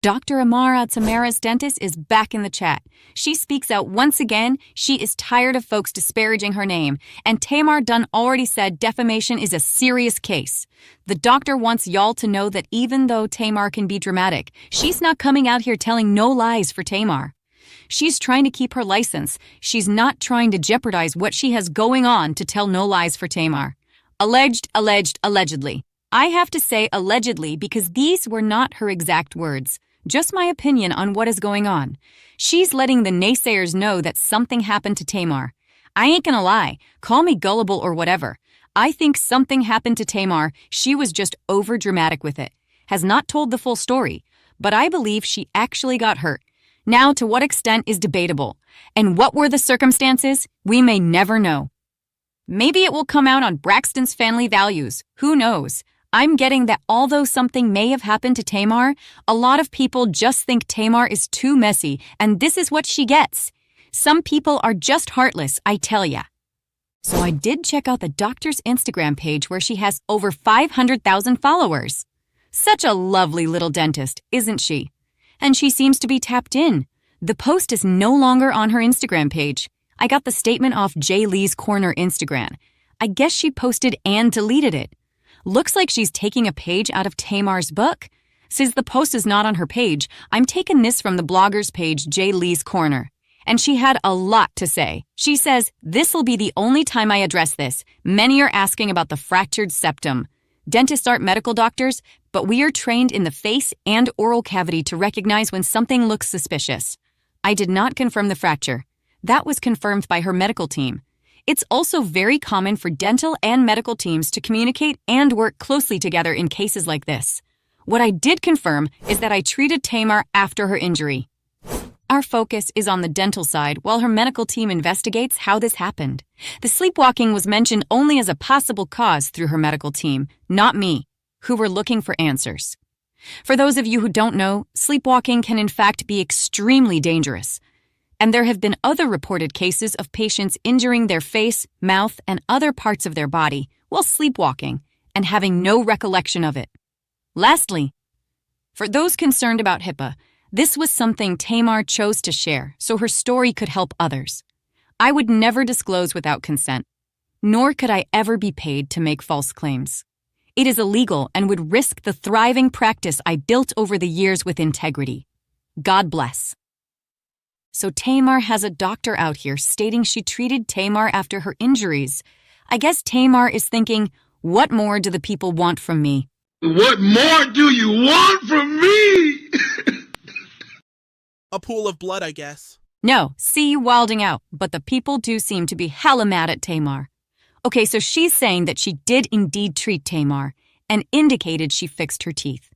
Dr. Amara, Tamara's dentist, is back in the chat. She speaks out once again. She is tired of folks disparaging her name. And Tamar Dunn already said defamation is a serious case. The doctor wants y'all to know that even though Tamar can be dramatic, she's not coming out here telling no lies for Tamar. She's trying to keep her license. She's not trying to jeopardize what she has going on to tell no lies for Tamar. Allegedly. I have to say allegedly because these were not her exact words. Just my opinion on what is going on. She's letting the naysayers know that something happened to Tamar. I ain't gonna lie, call me gullible or whatever. I think something happened to Tamar. She was just over-dramatic with it. Has not told the full story, but I believe she actually got hurt. Now, to what extent is debatable, and what were the circumstances, we may never know. Maybe it will come out on Braxton's Family Values, who knows? I'm getting that although something may have happened to Tamar, a lot of people just think Tamar is too messy, and this is what she gets. Some people are just heartless, I tell ya. So I did check out the doctor's Instagram page where she has over 500,000 followers. Such a lovely little dentist, isn't she? And she seems to be tapped in. The post is no longer on her Instagram page. I got the statement off J. Lee's Corner Instagram. I guess she posted and deleted it. Looks like she's taking a page out of Tamar's book. Since the post is not on her page, I'm taking this from the blogger's page J. Lee's Corner. And she had a lot to say. She says, "This'll be the only time I address this. Many are asking about the fractured septum. Dentists aren't medical doctors, but we are trained in the face and oral cavity to recognize when something looks suspicious. I did not confirm the fracture. That was confirmed by her medical team. It's also very common for dental and medical teams to communicate and work closely together in cases like this. What I did confirm is that I treated Tamar after her injury. Our focus is on the dental side while her medical team investigates how this happened. The sleepwalking was mentioned only as a possible cause through her medical team, not me, who were looking for answers. For those of you who don't know, sleepwalking can in fact be extremely dangerous. And there have been other reported cases of patients injuring their face, mouth, and other parts of their body while sleepwalking and having no recollection of it. Lastly, for those concerned about HIPAA, this was something Tamar chose to share so her story could help others. I would never disclose without consent, nor could I ever be paid to make false claims. It is illegal and would risk the thriving practice I built over the years with integrity. God bless. So Tamar has a doctor out here stating she treated Tamar after her injuries. I guess Tamar is thinking, what more do the people want from me? What more do you want from me? A pool of blood, I guess. No, see you wilding out, but the people do seem to be hella mad at Tamar. Okay, so she's saying that she did indeed treat Tamar and indicated she fixed her teeth.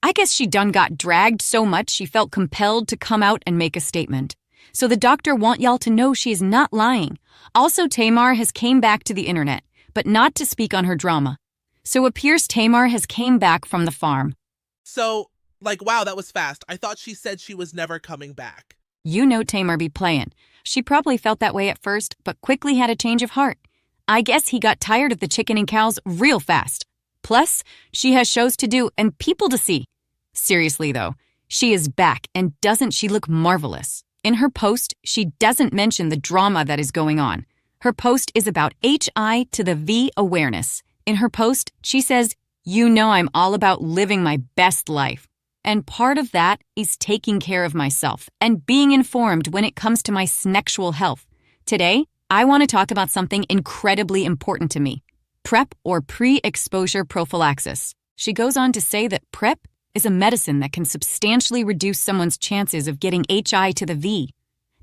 I guess she done got dragged so much she felt compelled to come out and make a statement. So the doctor want y'all to know she is not lying. Also, Tamar has came back to the internet, but not to speak on her drama. So appears Tamar has came back from the farm. So, wow, that was fast. I thought she said she was never coming back. You know Tamar be playing. She probably felt that way at first, but quickly had a change of heart. I guess he got tired of the chicken and cows real fast. Plus, she has shows to do and people to see. Seriously though, she is back and doesn't she look marvelous? In her post, she doesn't mention the drama that is going on. Her post is about HI to the V awareness. In her post, she says, "You know I'm all about living my best life. And part of that is taking care of myself and being informed when it comes to my sexual health. Today, I want to talk about something incredibly important to me. PrEP or pre-exposure prophylaxis." She goes on to say that PrEP is a medicine that can substantially reduce someone's chances of getting HI to the V.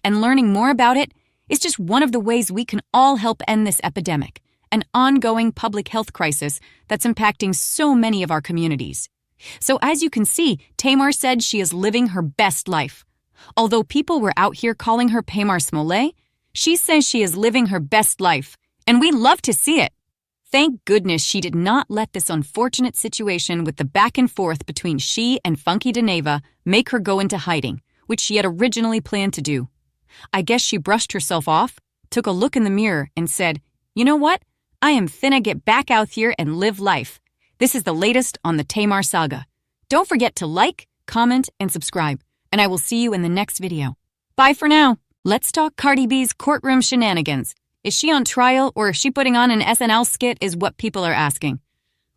And learning more about it is just one of the ways we can all help end this epidemic, an ongoing public health crisis that's impacting so many of our communities. So as you can see, Tamar said she is living her best life. Although people were out here calling her Tamar Smollett, she says she is living her best life, and we love to see it. Thank goodness she did not let this unfortunate situation with the back and forth between she and Funky Deneva make her go into hiding, which she had originally planned to do. I guess she brushed herself off, took a look in the mirror, and said, "You know what? I am finna get back out here and live life." This is the latest on the Tamar saga. Don't forget to like, comment, and subscribe, and I will see you in the next video. Bye for now. Let's talk Cardi B's courtroom shenanigans. Is she on trial or is she putting on an SNL skit is what people are asking.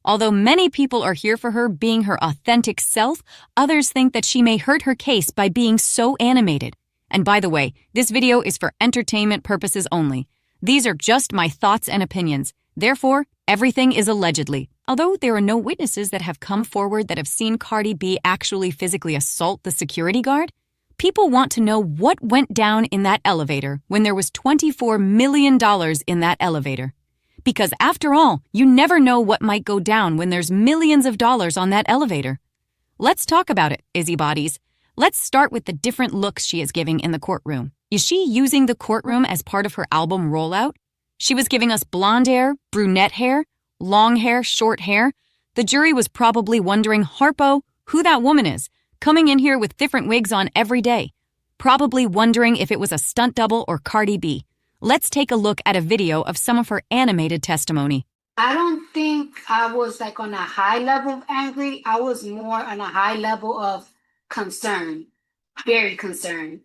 Although many people are here for her being her authentic self, others think that she may hurt her case by being so animated. And by the way, this video is for entertainment purposes only. These are just my thoughts and opinions. Therefore, everything is allegedly. Although there are no witnesses that have come forward that have seen Cardi B actually physically assault the security guard, people want to know what went down in that elevator when there was $24 million in that elevator. Because after all, you never know what might go down when there's millions of dollars on that elevator. Let's talk about it, Izzy Bodies. Let's start with the different looks she is giving in the courtroom. Is she using the courtroom as part of her album rollout? She was giving us blonde hair, brunette hair, long hair, short hair. The jury was probably wondering, Harpo, who that woman is, coming in here with different wigs on every day. Probably wondering if it was a stunt double or Cardi B. Let's take a look at a video of some of her animated testimony. I don't think I was like on a high level of angry. I was more on a high level of concern, very concerned.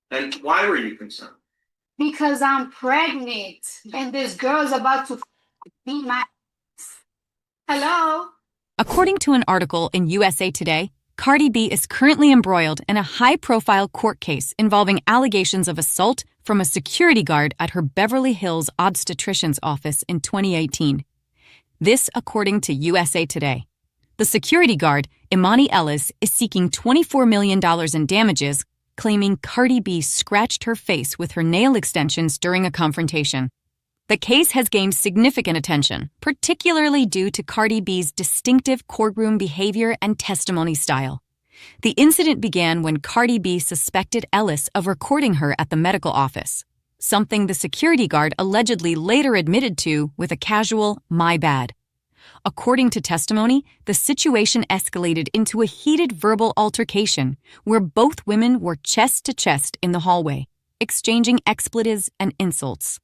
And why were you concerned? Because I'm pregnant and this girl's about to beat my ass. Hello? According to an article in USA Today, Cardi B is currently embroiled in a high-profile court case involving allegations of assault from a security guard at her Beverly Hills obstetrician's office in 2018. This according to USA Today. The security guard, Imani Ellis, is seeking $24 million in damages, claiming Cardi B scratched her face with her nail extensions during a confrontation. The case has gained significant attention, particularly due to Cardi B's distinctive courtroom behavior and testimony style. The incident began when Cardi B suspected Ellis of recording her at the medical office, something the security guard allegedly later admitted to with a casual, "my bad." According to testimony, the situation escalated into a heated verbal altercation where both women were chest to chest in the hallway, exchanging expletives and insults.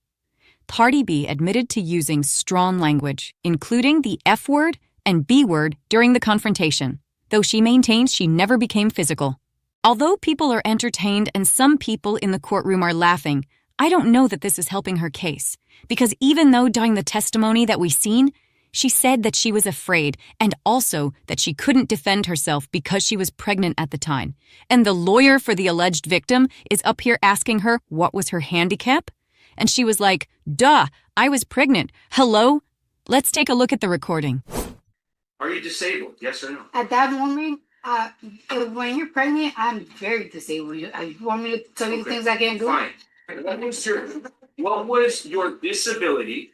Cardi B admitted to using strong language, including the F word and B word during the confrontation, though she maintains she never became physical. Although people are entertained and some people in the courtroom are laughing, I don't know that this is helping her case, because even though during the testimony that we've seen, she said that she was afraid and also that she couldn't defend herself because she was pregnant at the time. And the lawyer for the alleged victim is up here asking her what was her handicap? And she was like, duh, I was pregnant. Hello? Let's take a look at the recording. Are you disabled? Yes or no? At that moment, when you're pregnant, I'm very disabled. You want me to tell you the things I can't do? Fine. What was your disability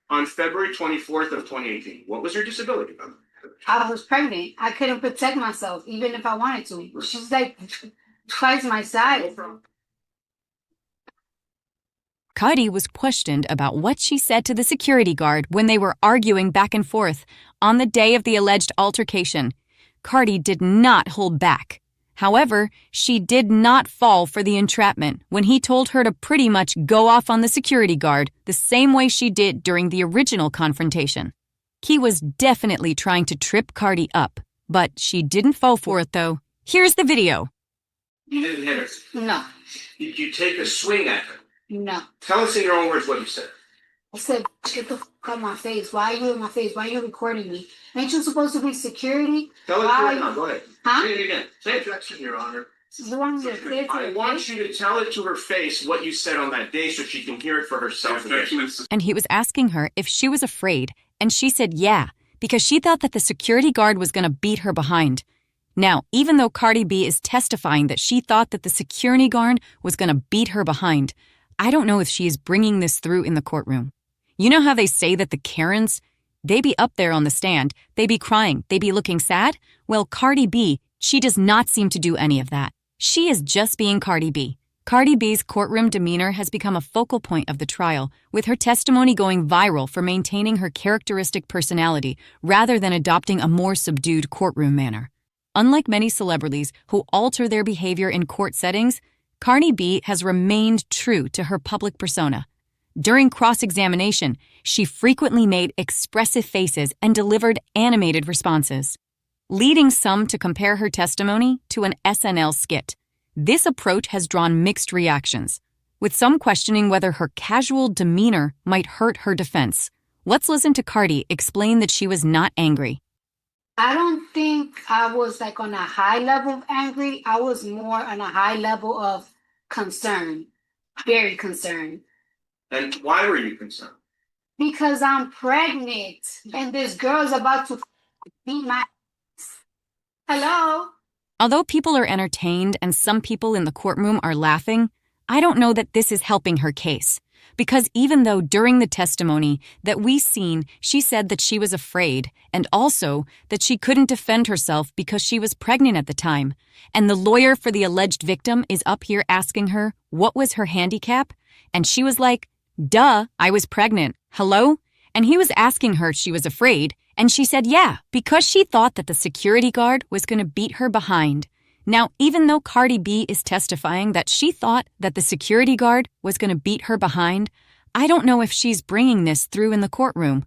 on February 24th of 2018? What was your disability? I was pregnant. I couldn't protect myself, even if I wanted to. She's like twice my size. Cardi was questioned about what she said to the security guard when they were arguing back and forth on the day of the alleged altercation. Cardi did not hold back. However, she did not fall for the entrapment when he told her to pretty much go off on the security guard the same way she did during the original confrontation. He was definitely trying to trip Cardi up, but she didn't fall for it though. Here's the video. You didn't hit her? No. Did you take a swing at her? No. Tell us in your own words what you said. I said, get the fuck out of my face. Why are you in my face? Why are you recording me? Ain't you supposed to be security? Tell us right now. Go ahead. Huh? Say it again. Say objection, Your Honor. You want me to say it to I her want face? you to tell it to her face what you said on that day so she can hear it for herself. And he was asking her if she was afraid, and she said yeah, because she thought that the security guard was going to beat her behind. Now, even though Cardi B is testifying that she thought that the security guard was going to beat her behind, I don't know if she is bringing this through in the courtroom. You know how they say that the Karens, they be up there on the stand, they be crying, they be looking sad? Well, Cardi B, she does not seem to do any of that. She is just being Cardi B. Cardi B's courtroom demeanor has become a focal point of the trial, with her testimony going viral for maintaining her characteristic personality rather than adopting a more subdued courtroom manner. Unlike many celebrities who alter their behavior in court settings, Cardi B has remained true to her public persona. During cross-examination, she frequently made expressive faces and delivered animated responses. leading some to compare her testimony to an SNL skit. This approach has drawn mixed reactions, with some questioning whether her casual demeanor might hurt her defense. Let's listen to Cardi explain that she was not angry. I don't think I was like on a high level of angry. I was more on a high level of concern, very concerned. And why were you concerned? Because I'm pregnant and this girl's about to beat my ass. Hello? Although people are entertained and some people in the courtroom are laughing, I don't know that this is helping her case. Because even though during the testimony that we seen, she said that she was afraid and also that she couldn't defend herself because she was pregnant at the time, and the lawyer for the alleged victim is up here asking her what was her handicap, and she was like, duh, I was pregnant. Hello? And he was asking her if she was afraid, and she said yeah, because she thought that the security guard was going to beat her behind. Now, even though Cardi B is testifying that she thought that the security guard was going to beat her behind, I don't know if she's bringing this through in the courtroom.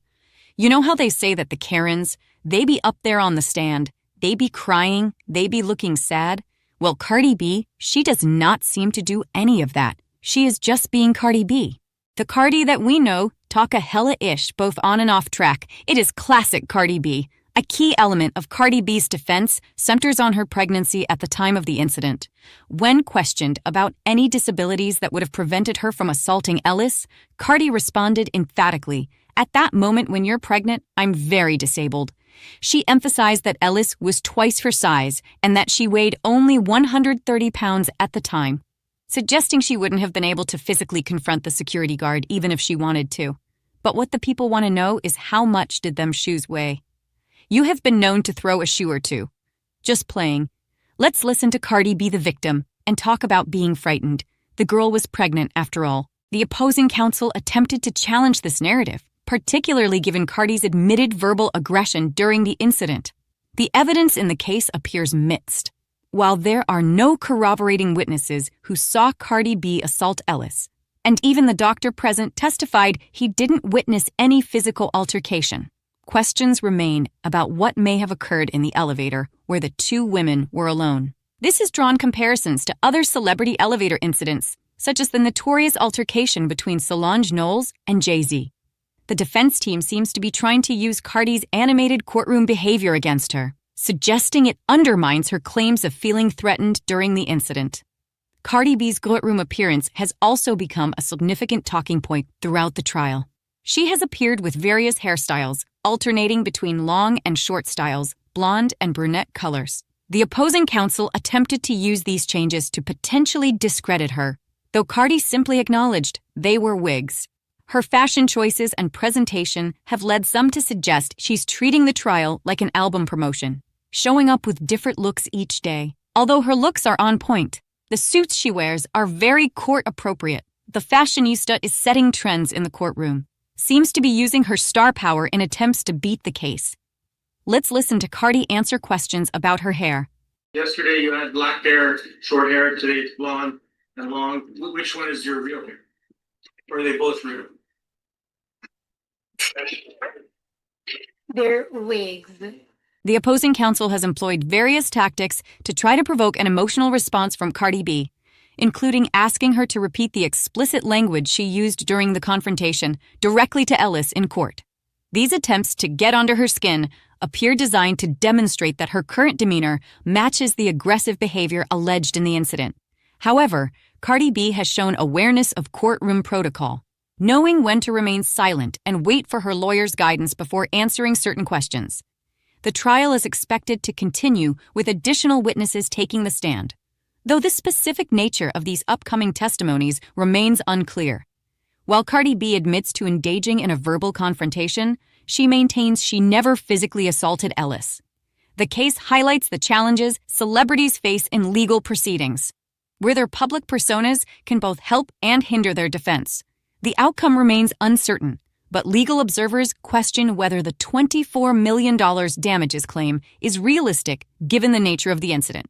You know how they say that the Karens, they be up there on the stand, they be crying, they be looking sad? Well, Cardi B, she does not seem to do any of that. She is just being Cardi B. The Cardi that we know talk a hella-ish both on and off track. It is classic Cardi B. A key element of Cardi B's defense centers on her pregnancy at the time of the incident. When questioned about any disabilities that would have prevented her from assaulting Ellis, Cardi responded emphatically, "At that moment when you're pregnant, I'm very disabled." She emphasized that Ellis was twice her size and that she weighed only 130 pounds at the time, suggesting she wouldn't have been able to physically confront the security guard even if she wanted to. But what the people want to know is how much did them shoes weigh? You have been known to throw a shoe or two. Just playing. Let's listen to Cardi be the victim and talk about being frightened. The girl was pregnant after all. The opposing counsel attempted to challenge this narrative, particularly given Cardi's admitted verbal aggression during the incident. The evidence in the case appears mixed. While there are no corroborating witnesses who saw Cardi B assault Ellis, and even the doctor present testified he didn't witness any physical altercation, questions remain about what may have occurred in the elevator where the two women were alone. This has drawn comparisons to other celebrity elevator incidents, such as the notorious altercation between Solange Knowles and Jay-Z. The defense team seems to be trying to use Cardi's animated courtroom behavior against her, suggesting it undermines her claims of feeling threatened during the incident. Cardi B's courtroom appearance has also become a significant talking point throughout the trial. She has appeared with various hairstyles, alternating between long and short styles, blonde and brunette colors. The opposing counsel attempted to use these changes to potentially discredit her, though Cardi simply acknowledged they were wigs. Her fashion choices and presentation have led some to suggest she's treating the trial like an album promotion, showing up with different looks each day. Although her looks are on point, the suits she wears are very court-appropriate. The fashionista is setting trends in the courtroom, seems to be using her star power in attempts to beat the case. Let's listen to Cardi answer questions about her hair. Yesterday you had black hair, short hair. Today it's blonde and long. Which one is your real hair? Or are they both real? They're wigs. The opposing counsel has employed various tactics to try to provoke an emotional response from Cardi B, including asking her to repeat the explicit language she used during the confrontation directly to Ellis in court. These attempts to get under her skin appear designed to demonstrate that her current demeanor matches the aggressive behavior alleged in the incident. However, Cardi B has shown awareness of courtroom protocol, knowing when to remain silent and wait for her lawyer's guidance before answering certain questions. The trial is expected to continue with additional witnesses taking the stand, though the specific nature of these upcoming testimonies remains unclear. While Cardi B admits to engaging in a verbal confrontation, she maintains she never physically assaulted Ellis. The case highlights the challenges celebrities face in legal proceedings, where their public personas can both help and hinder their defense. The outcome remains uncertain, but legal observers question whether the $24 million damages claim is realistic given the nature of the incident.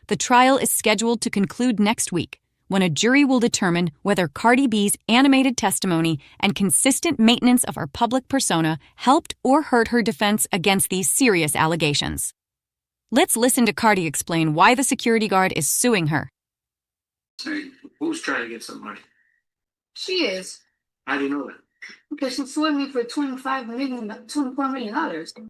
The trial is scheduled to conclude next week, when a jury will determine whether Cardi B's animated testimony and consistent maintenance of her public persona helped or hurt her defense against these serious allegations. Let's listen to Cardi explain why the security guard is suing her. Say, who's trying to get some money? She is. How do you know that? Because she sued me for $24 million.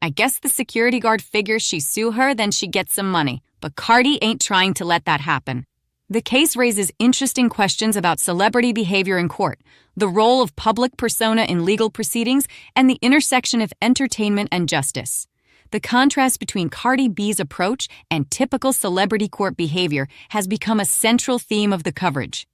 I guess the security guard figures she sue her, then she gets some money. But Cardi ain't trying to let that happen. The case raises interesting questions about celebrity behavior in court, the role of public persona in legal proceedings, and the intersection of entertainment and justice. The contrast between Cardi B's approach and typical celebrity court behavior has become a central theme of the coverage.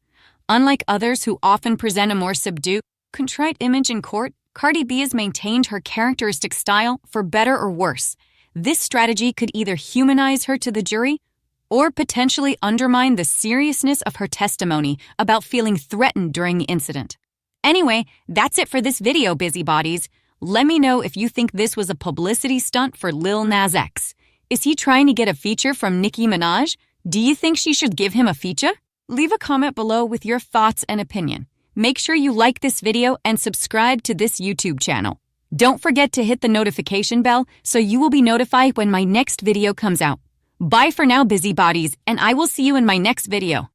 Unlike others who often present a more subdued, contrite image in court, Cardi B has maintained her characteristic style for better or worse. This strategy could either humanize her to the jury or potentially undermine the seriousness of her testimony about feeling threatened during the incident. Anyway, that's it for this video, busybodies. Let me know if you think this was a publicity stunt for Lil Nas X. Is he trying to get a feature from Nicki Minaj? Do you think she should give him a feature? Leave a comment below with your thoughts and opinion. Make sure you like this video and subscribe to this YouTube channel. Don't forget to hit the notification bell so you will be notified when my next video comes out. Bye for now, busybodies, and I will see you in my next video.